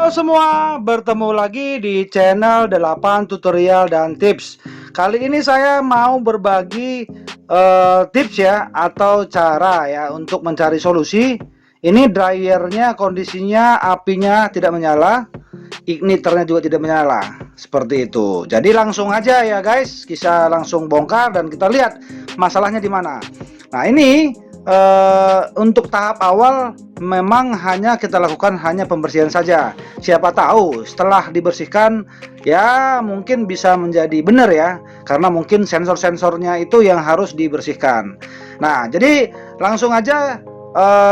Halo semua, bertemu lagi di channel 8 tutorial dan tips. Kali ini saya mau berbagi tips ya, atau cara ya untuk mencari solusi. Ini dryernya kondisinya apinya tidak menyala, igniternya juga tidak menyala, seperti itu. Jadi langsung aja ya guys, kita langsung bongkar dan kita lihat masalahnya di mana. Nah ini untuk tahap awal memang hanya kita lakukan hanya pembersihan saja. Siapa tahu setelah dibersihkan ya mungkin bisa menjadi benar ya, karena mungkin sensor-sensornya itu yang harus dibersihkan. Nah jadi langsung aja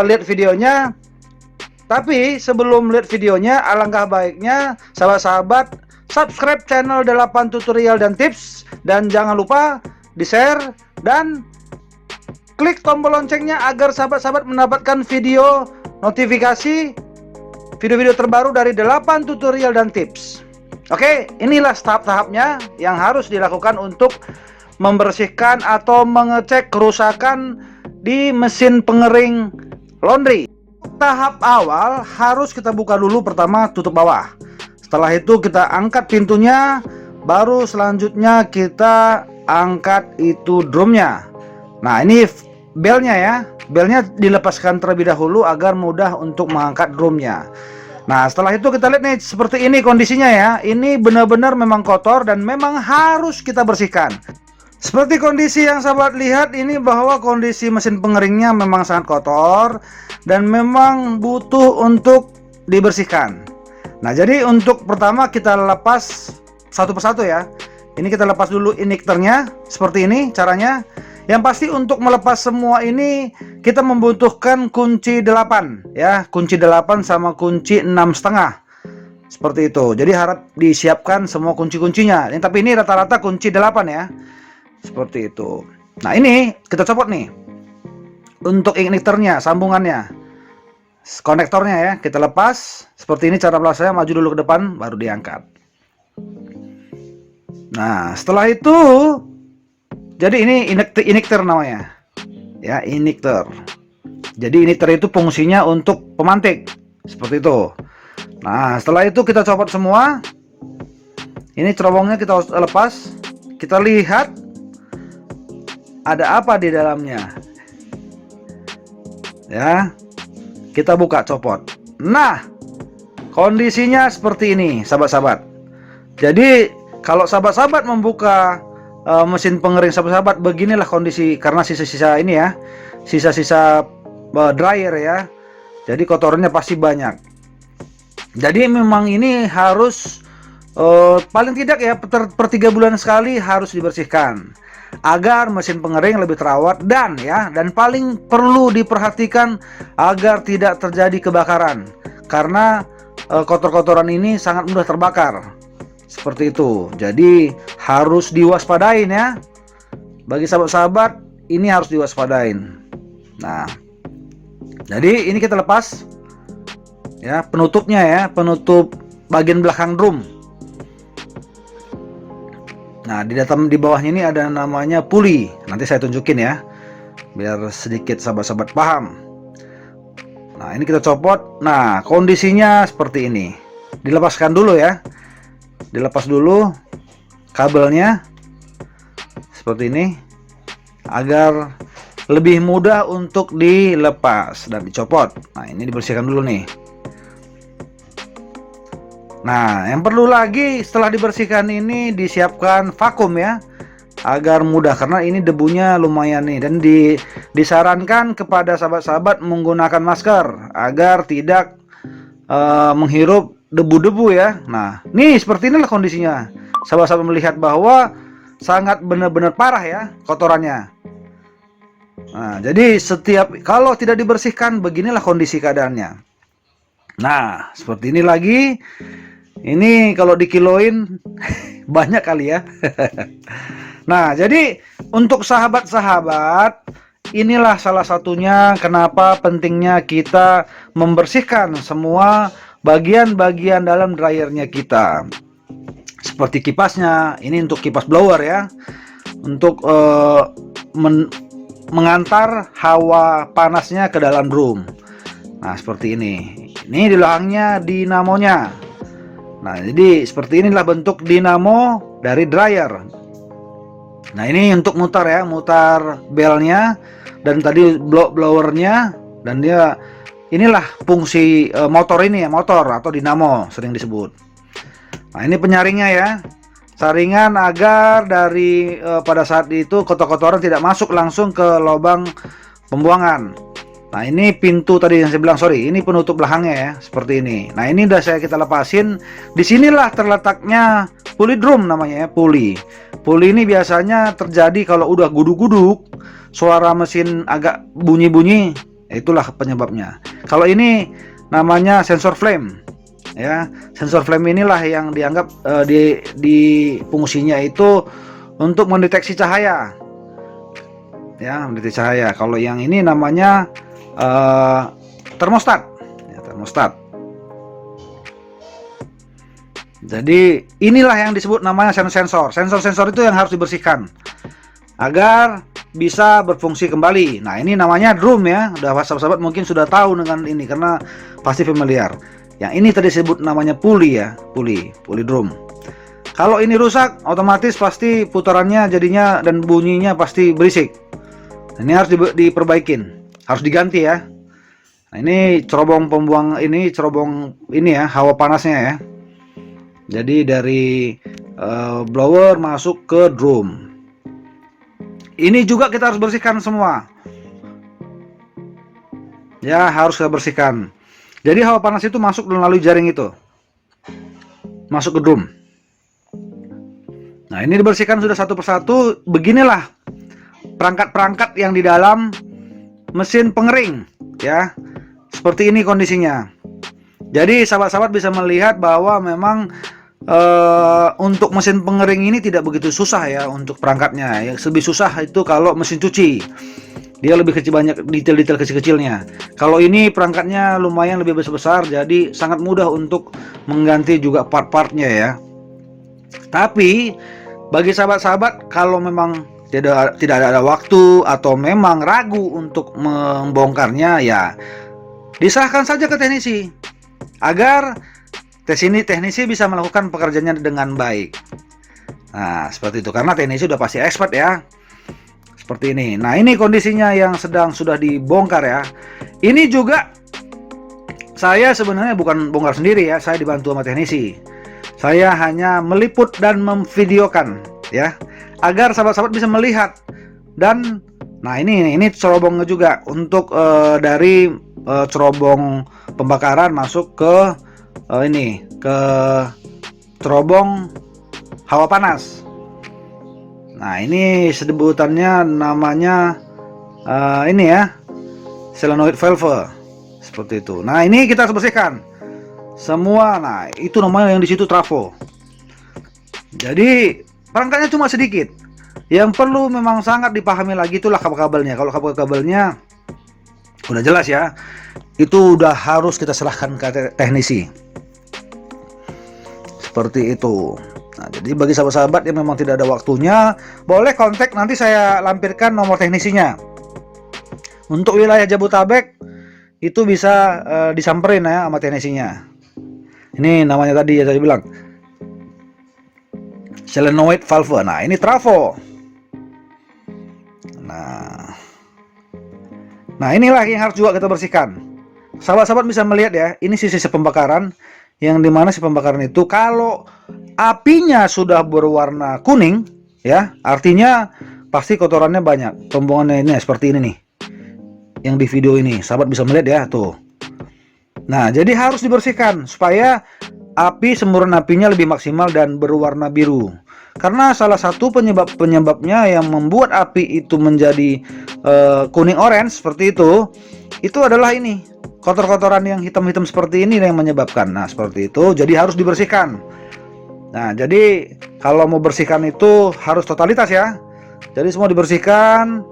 lihat videonya. Tapi sebelum lihat videonya, alangkah baiknya sahabat-sahabat subscribe channel 8 tutorial dan tips, dan jangan lupa di share dan klik tombol loncengnya agar sahabat-sahabat mendapatkan video notifikasi video-video terbaru dari 8 tutorial dan tips. Oke, inilah tahap-tahapnya yang harus dilakukan untuk membersihkan atau mengecek kerusakan di mesin pengering laundry. Tahap awal harus kita buka dulu, pertama tutup bawah. Setelah itu kita angkat pintunya, baru selanjutnya kita angkat itu drumnya. Nah ini belnya ya, belnya dilepaskan terlebih dahulu agar mudah untuk mengangkat drumnya. Nah setelah itu kita lihat nih, seperti ini kondisinya ya. Ini benar-benar memang kotor dan memang harus kita bersihkan. Seperti kondisi yang sahabat lihat ini, bahwa kondisi mesin pengeringnya memang sangat kotor dan memang butuh untuk dibersihkan. Nah jadi untuk pertama kita lepas satu persatu ya. Ini kita lepas dulu igniternya, seperti ini caranya. Yang pasti untuk melepas semua ini kita membutuhkan kunci 8 ya, kunci 8 sama kunci 6,5 seperti itu. Jadi harap disiapkan semua kunci-kuncinya. Tapi ini rata-rata kunci 8 ya, seperti itu. Nah ini kita copot nih untuk igniternya, sambungannya, konektornya ya, kita lepas seperti ini. Cara melepasnya, maju dulu ke depan baru diangkat. Nah setelah itu, jadi ini igniter namanya ya, igniter. Jadi igniter itu fungsinya untuk pemantik, seperti itu. Nah setelah itu kita copot semua. Ini cerobongnya kita lepas. Kita lihat ada apa di dalamnya ya. Kita buka, copot. Nah kondisinya seperti ini sahabat-sahabat. Jadi kalau sahabat-sahabat membuka mesin pengering sahabat-sahabat, beginilah kondisi, karena sisa-sisa ini ya, sisa-sisa dryer ya. Jadi kotorannya pasti banyak. Jadi memang ini harus paling tidak ya per 3 bulan sekali harus dibersihkan agar mesin pengering lebih terawat, dan ya, dan paling perlu diperhatikan agar tidak terjadi kebakaran, karena kotor-kotoran ini sangat mudah terbakar. Seperti itu. Jadi harus diwaspadain ya. Bagi sahabat-sahabat ini harus diwaspadain. Nah, jadi ini kita lepas ya penutupnya ya, penutup bagian belakang drum. Nah di bawahnya ini ada namanya puli. Nanti saya tunjukin ya, biar sedikit sahabat-sahabat paham. Nah ini kita copot. Nah kondisinya seperti ini. Dilepaskan dulu ya. Dilepas dulu kabelnya seperti ini agar lebih mudah untuk dilepas dan dicopot. Nah ini dibersihkan dulu nih. Nah yang perlu lagi setelah dibersihkan ini, disiapkan vakum ya, agar mudah, karena ini debunya lumayan nih. Dan disarankan kepada sahabat-sahabat menggunakan masker agar tidak menghirup debu-debu ya. Nah nih seperti inilah kondisinya. Sahabat-sahabat melihat bahwa sangat benar-benar parah ya kotorannya. Nah jadi kalau tidak dibersihkan, beginilah kondisi keadaannya. Nah seperti ini lagi. Ini kalau dikiloin banyak kali ya. Nah jadi untuk sahabat-sahabat, inilah salah satunya kenapa pentingnya kita membersihkan semua bagian-bagian dalam dryernya kita. Seperti kipasnya, ini untuk kipas blower ya, untuk mengantar hawa panasnya ke dalam drum. Nah seperti ini. Ini di belakangnya dinamonya. Nah, jadi seperti inilah bentuk dinamo dari dryer. Nah, ini untuk mutar ya, mutar belnya dan tadi blowernya, dan dia inilah fungsi motor ini ya, motor atau dinamo sering disebut. Nah, ini penyaringnya ya. Saringan agar dari pada saat itu kotor-kotoran tidak masuk langsung ke lubang pembuangan. Nah, ini pintu tadi yang saya bilang, sorry, ini penutup belakangnya ya, seperti ini. Nah, ini udah kita lepasin. Disinilah terletaknya pulley drum namanya ya, pulley. Pulley ini biasanya terjadi kalau udah guduk-guduk, suara mesin agak bunyi-bunyi, itulah penyebabnya. Kalau ini namanya sensor flame. Ya, sensor flame inilah yang dianggap di fungsinya itu untuk mendeteksi cahaya. Ya, mendeteksi cahaya. Kalau yang ini namanya termostat. Ya, termostat. Jadi inilah yang disebut namanya sensor. Sensor itu yang harus dibersihkan agar bisa berfungsi kembali. Nah, ini namanya drum ya. Udah sahabat-sahabat mungkin sudah tahu dengan ini karena pasti familiar. Yang ini tadi disebut namanya pulley ya, pulley drum. Kalau ini rusak, otomatis pasti putarannya jadinya dan bunyinya pasti berisik. Ini harus diperbaikin, harus diganti ya. Nah, ini cerobong pembuang ini ya, hawa panasnya ya. Jadi dari blower masuk ke drum. Ini juga kita harus bersihkan semua. Ya, harus kita bersihkan. Jadi hawa panas itu masuk melalui jaring itu, masuk ke drum. Nah, ini dibersihkan sudah satu persatu. Beginilah perangkat-perangkat yang di dalam mesin pengering ya. Seperti ini kondisinya. Jadi sahabat-sahabat bisa melihat bahwa memang untuk mesin pengering ini tidak begitu susah ya untuk perangkatnya. Yang lebih susah itu kalau mesin cuci. Dia lebih kecil, banyak detail-detail kecil-kecilnya. Kalau ini perangkatnya lumayan lebih besar-besar, jadi sangat mudah untuk mengganti juga part-partnya ya. Tapi bagi sahabat-sahabat kalau memang tidak ada waktu atau memang ragu untuk membongkarnya, ya diserahkan saja ke teknisi agar teknisi bisa melakukan pekerjaannya dengan baik. Nah, seperti itu, karena teknisi sudah pasti expert ya. Seperti ini. Nah, ini kondisinya yang sudah dibongkar ya. Ini juga saya sebenarnya bukan bongkar sendiri ya, saya dibantu sama teknisi. Saya hanya meliput dan memvideokan ya, agar sahabat-sahabat bisa melihat. Dan nah, ini cerobongnya juga untuk dari cerobong pembakaran masuk ke ini ke cerobong hawa panas. Nah, ini sebutannya namanya ini ya, solenoid valve seperti itu. Nah, ini kita harus bersihkan semua. Nah, itu namanya yang di situ trafo. Jadi perangkatnya cuma sedikit. Yang perlu memang sangat dipahami lagi itulah kabel-kabelnya. Kalau kabel-kabelnya udah jelas ya, itu udah harus kita serahkan ke teknisi. Seperti itu. Nah, jadi bagi sahabat-sahabat yang memang tidak ada waktunya, boleh kontak, nanti saya lampirkan nomor teknisinya. Untuk wilayah Jabodetabek itu bisa disamperin ya sama teknisinya. Ini namanya tadi ya, saya bilang solenoid valve. Nah, ini trafo. Nah, inilah yang harus juga kita bersihkan. Sahabat-sahabat bisa melihat ya, ini sisi pembakaran, yang dimana si pembakaran itu kalau apinya sudah berwarna kuning ya, artinya pasti kotorannya banyak. Pembuangannya ini seperti ini nih, yang di video ini sahabat bisa melihat ya tuh. Nah, jadi harus dibersihkan supaya api semburan apinya lebih maksimal dan berwarna biru. Karena salah satu penyebabnya yang membuat api itu menjadi kuning orange seperti itu adalah ini, kotor-kotoran yang hitam-hitam seperti ini yang menyebabkan. Nah, seperti itu, jadi harus dibersihkan. Nah, jadi kalau mau bersihkan itu harus totalitas ya. Jadi semua dibersihkan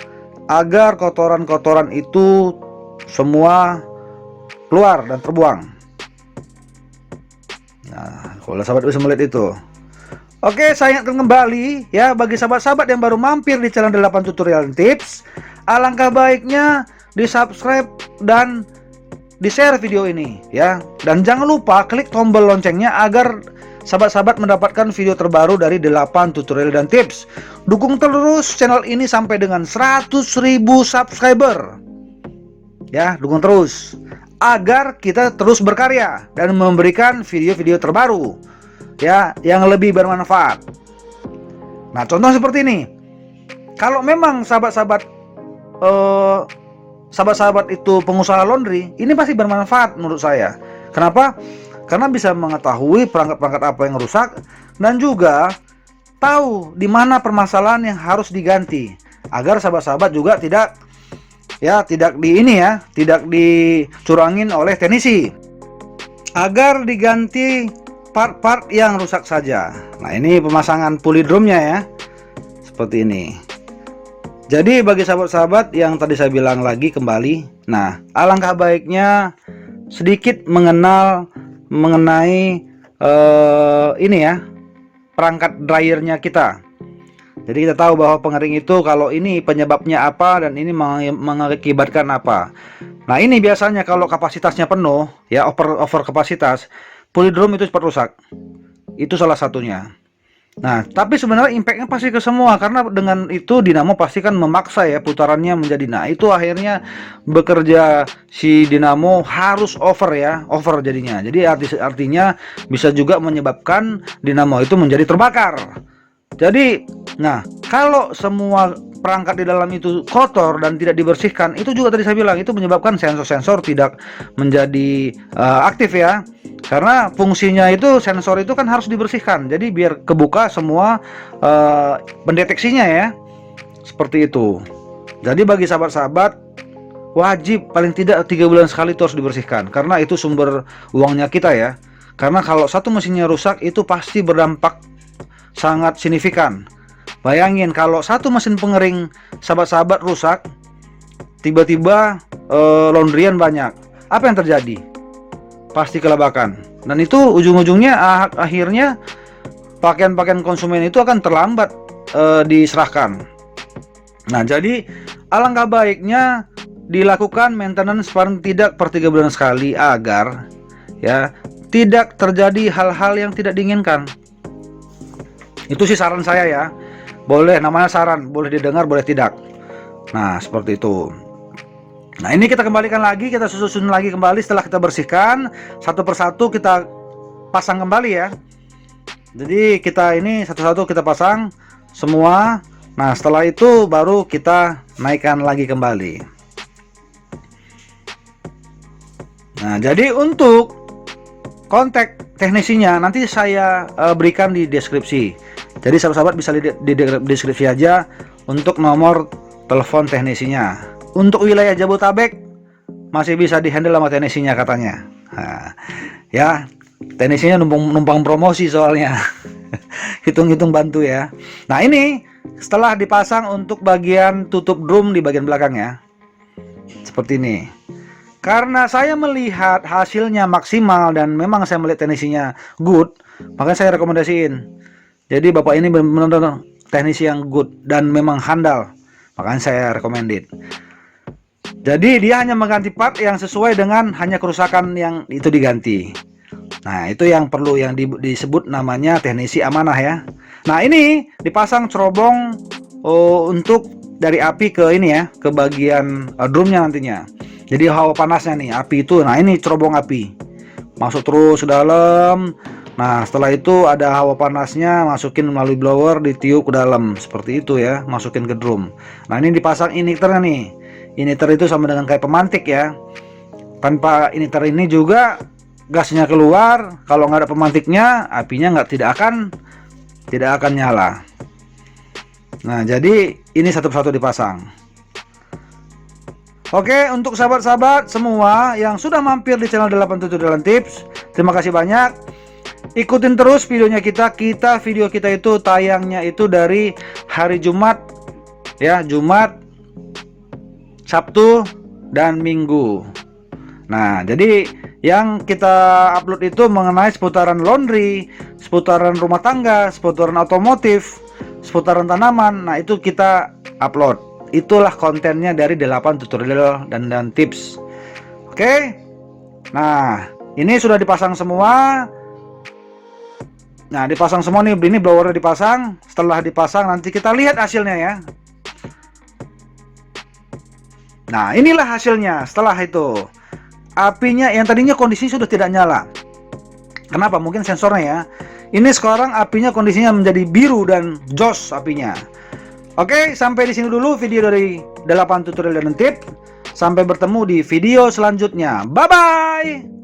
agar kotoran-kotoran itu semua keluar dan terbuang. Nah, kalau sahabat bisa melihat itu. Oke, saya ingatkan kembali ya, bagi sahabat-sahabat yang baru mampir di channel 8 tutorial tips, alangkah baiknya di subscribe dan di-share video ini ya. Dan jangan lupa klik tombol loncengnya agar sahabat-sahabat mendapatkan video terbaru dari 8 tutorial dan tips. Dukung terus channel ini sampai dengan 100.000 subscriber. Ya, dukung terus agar kita terus berkarya dan memberikan video-video terbaru ya yang lebih bermanfaat. Nah, contoh seperti ini. Kalau memang sahabat-sahabat itu pengusaha laundry, ini pasti bermanfaat menurut saya. Kenapa? Karena bisa mengetahui perangkat-perangkat apa yang rusak dan juga tahu di mana permasalahan yang harus diganti agar sahabat-sahabat juga tidak dicurangin oleh teknisi, agar diganti part-part yang rusak saja. Nah, ini pemasangan pulley drumnya ya, seperti ini. Jadi bagi sahabat-sahabat yang tadi saya bilang lagi kembali, nah alangkah baiknya sedikit mengenai ini ya, perangkat dryernya kita. Jadi kita tahu bahwa pengering itu kalau ini penyebabnya apa dan ini mengakibatkan apa. Nah, ini biasanya kalau kapasitasnya penuh ya, over kapasitas, pulley drum itu cepat rusak. Itu salah satunya. Nah, tapi sebenarnya impactnya pasti ke semua, karena dengan itu dinamo pasti kan memaksa ya putarannya menjadi, nah itu akhirnya bekerja si dinamo harus over jadinya. Jadi artinya bisa juga menyebabkan dinamo itu menjadi terbakar. Jadi, nah kalau semua perangkat di dalam itu kotor dan tidak dibersihkan, itu juga tadi saya bilang itu menyebabkan sensor-sensor tidak menjadi aktif ya. Karena fungsinya itu sensor itu kan harus dibersihkan. Jadi biar kebuka semua pendeteksinya ya. Seperti itu. Jadi bagi sahabat-sahabat wajib paling tidak 3 bulan sekali itu harus dibersihkan, karena itu sumber uangnya kita ya. Karena kalau satu mesinnya rusak itu pasti berdampak sangat signifikan. Bayangin kalau satu mesin pengering sahabat-sahabat rusak, tiba-tiba laundryan banyak, apa yang terjadi? Pasti kelabakan. Dan itu ujung-ujungnya akhirnya pakaian-pakaian konsumen itu akan terlambat diserahkan. Nah, jadi alangkah baiknya dilakukan maintenance paling tidak per 3 bulan sekali agar ya tidak terjadi hal-hal yang tidak diinginkan. Itu sih saran saya ya. Boleh, namanya saran, boleh didengar, boleh tidak. Nah, seperti itu. Nah, ini kita kembalikan lagi, kita susun lagi kembali setelah kita bersihkan satu persatu, kita pasang kembali ya. Jadi kita ini satu-satu kita pasang semua. Nah, setelah itu baru kita naikkan lagi kembali. Nah, jadi untuk kontak teknisinya nanti saya berikan di deskripsi. Jadi sahabat-sahabat bisa lihat di deskripsi aja untuk nomor telepon teknisinya. Untuk wilayah Jabodetabek masih bisa dihandle sama teknisinya katanya. Nah, ya, teknisinya numpang promosi soalnya. Hitung-hitung bantu ya. Nah, ini setelah dipasang untuk bagian tutup drum di bagian belakang ya. Seperti ini. Karena saya melihat hasilnya maksimal dan memang saya melihat teknisinya good, makanya saya rekomendasiin. Jadi bapak ini benar-benar teknisi yang good dan memang handal, makanya saya recommended. Jadi dia hanya mengganti part yang sesuai dengan hanya kerusakan yang itu diganti. Nah, itu yang perlu yang disebut namanya teknisi amanah ya. Nah, ini dipasang cerobong untuk dari api ke ini ya, ke bagian drumnya nantinya. Jadi hawa panasnya nih, api itu, nah ini cerobong api masuk terus ke dalam. Nah, setelah itu ada hawa panasnya, masukin melalui blower, ditiup ke dalam seperti itu ya, masukin ke drum. Nah, ini dipasang injektornya nih. Injektor itu sama dengan kayak pemantik ya. Tanpa injektor ini juga gasnya keluar. Kalau nggak ada pemantiknya, apinya tidak akan nyala. Nah, jadi ini satu-satu dipasang. Oke, untuk sahabat-sahabat semua yang sudah mampir di channel 8 Tutorial dan Tips, terima kasih banyak. Ikutin terus videonya video kita itu tayangnya itu dari hari Jumat ya, Jumat, Sabtu, dan Minggu. Nah, jadi yang kita upload itu mengenai seputaran laundry, seputaran rumah tangga, seputaran otomotif, seputaran tanaman. Nah, itu kita upload. Itulah kontennya dari 8 tutorial dan tips. Oke. Nah, ini sudah dipasang semua. Nah, dipasang semua nih, ini blowernya dipasang. Setelah dipasang nanti kita lihat hasilnya ya. Nah, inilah hasilnya setelah itu. Apinya yang tadinya kondisinya sudah tidak nyala. Kenapa? Mungkin sensornya ya. Ini sekarang apinya kondisinya menjadi biru dan jos apinya. Oke, sampai di sini dulu video dari 8 tutorial dan tip. Sampai bertemu di video selanjutnya. Bye bye.